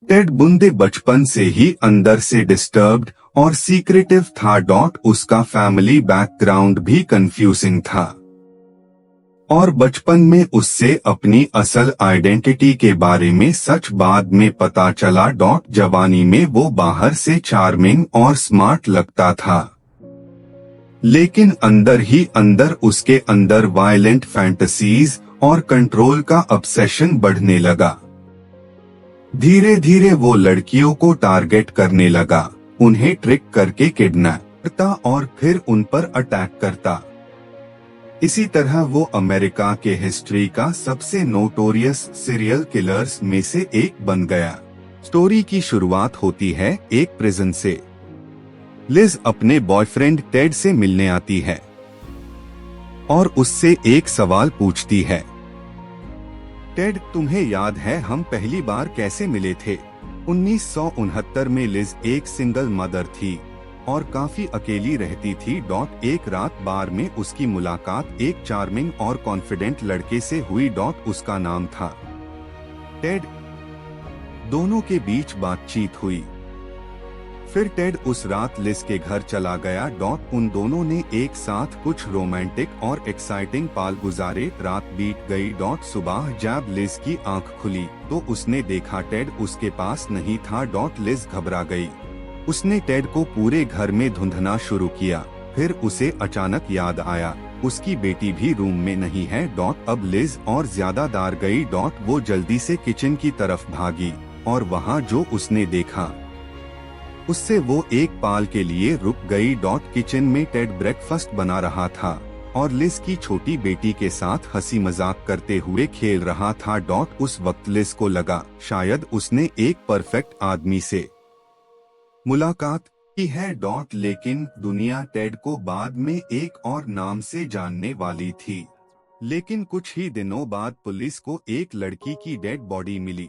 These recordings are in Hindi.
टेड बुंदे बचपन से ही अंदर से डिस्टर्ब्ड और सीक्रेटिव था। उसका फैमिली बैकग्राउंड भी कंफ्यूजिंग था और बचपन में उससे अपनी असल आइडेंटिटी के बारे में सच बाद में पता चला। जवानी में वो बाहर से चार्मिंग और स्मार्ट लगता था, लेकिन अंदर ही अंदर उसके अंदर वायलेंट फैंटेसीज और कंट्रोल का ऑब्सेशन बढ़ने लगा। धीरे धीरे वो लड़कियों को टारगेट करने लगा, उन्हें ट्रिक करके किडनैप करता और फिर उन पर अटैक करता। इसी तरह वो अमेरिका के हिस्ट्री का सबसे नोटोरियस सीरियल किलर्स में से एक बन गया। स्टोरी की शुरुआत होती है एक प्रिजन से। लिज अपने बॉयफ्रेंड टेड से मिलने आती है और उससे एक सवाल पूछती है, टेड, तुम्हें याद है हम पहली बार कैसे मिले थे? 1969 में लिज एक सिंगल मदर थी और काफी अकेली रहती थी। एक रात बार में उसकी मुलाकात एक चार्मिंग और कॉन्फिडेंट लड़के से हुई। उसका नाम था टेड। दोनों के बीच बातचीत हुई। फिर टेड उस रात लिज के घर चला गया। उन दोनों ने एक साथ कुछ रोमांटिक और एक्साइटिंग पल गुजारे। रात बीत गई। सुबह जब लिज की आंख खुली तो उसने देखा टेड उसके पास नहीं था। लिज घबरा गई। उसने टेड को पूरे घर में ढूंढना शुरू किया। फिर उसे अचानक याद आया उसकी बेटी भी रूम में नहीं है। अब लिज और ज्यादा डर गई। वो जल्दी से किचन की तरफ भागी और वहाँ जो उसने देखा उससे वो एक पल के लिए रुक गई। किचन में टेड ब्रेकफास्ट बना रहा था और लिज की छोटी बेटी के साथ हंसी मजाक करते हुए खेल रहा था। उस वक्त लिज को लगा शायद उसने एक परफेक्ट आदमी से मुलाकात की है। लेकिन दुनिया टेड को बाद में एक और नाम से जानने वाली थी। लेकिन कुछ ही दिनों बाद पुलिस को एक लड़की की डेड बॉडी मिली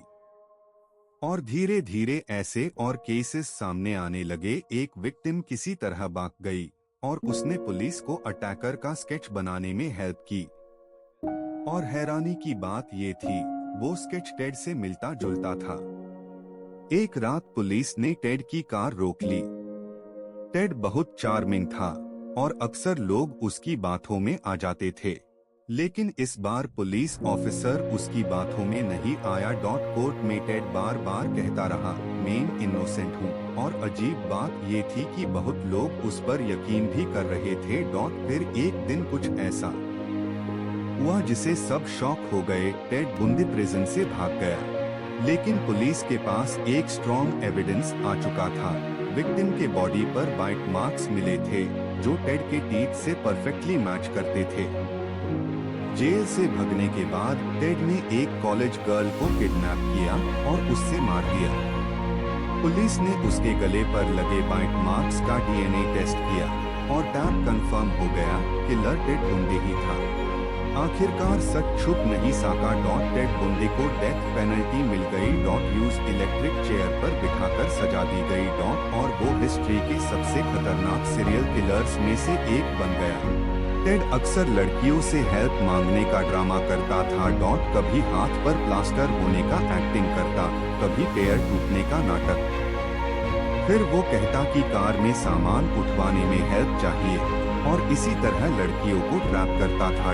और धीरे धीरे ऐसे और केसेस सामने आने लगे। एक विक्टिम किसी तरह भाग गई और उसने पुलिस को अटैकर का स्केच बनाने में हेल्प की। और हैरानी की बात ये थी वो स्केच टेड से मिलता जुलता था। एक रात पुलिस ने टेड की कार रोक ली। टेड बहुत चार्मिंग था और अक्सर लोग उसकी बातों में आ जाते थे, लेकिन इस बार पुलिस ऑफिसर उसकी बातों में नहीं आया। कोर्ट में टेड बार बार कहता रहा, मैं इनोसेंट हूँ। और अजीब बात ये थी कि बहुत लोग उस पर यकीन भी कर रहे थे। फिर एक दिन कुछ ऐसा हुआ जिसे सब शॉक हो गए। टेड बुंदी प्रिजन से भाग गया, लेकिन पुलिस के पास एक स्ट्रॉन्ग एविडेंस आ चुका था। विक्टिम के बॉडी पर बाइट मार्क्स मिले थे जो टेड के टीथ से परफेक्टली मैच करते थे। जेल से भगने के बाद टेड ने एक कॉलेज गर्ल को किडनैप किया और उससे मार दिया। पुलिस ने उसके गले पर लगे बाइट मार्क्स का डीएनए टेस्ट किया और टैब कंफर्म हो गया किलर टेड बुंदी ही था। आखिरकार सच छुप नहीं सका। टेड बुंदी को डेथ पेनल्टी मिल गई। यूज इलेक्ट्रिक चेयर पर बिठाकर सजा दी गई। और वो हिस्ट्री के सबसे खतरनाक सीरियल किलर्स में से एक बन गया। टेड अक्सर लड़कियों से हेल्प मांगने का ड्रामा करता था। कभी हाथ पर प्लास्टर होने का एक्टिंग करता, कभी पैर टूटने का नाटक। फिर वो कहता कि कार में सामान उठवाने में हेल्प चाहिए और इसी तरह लड़कियों को ट्रैप करता था।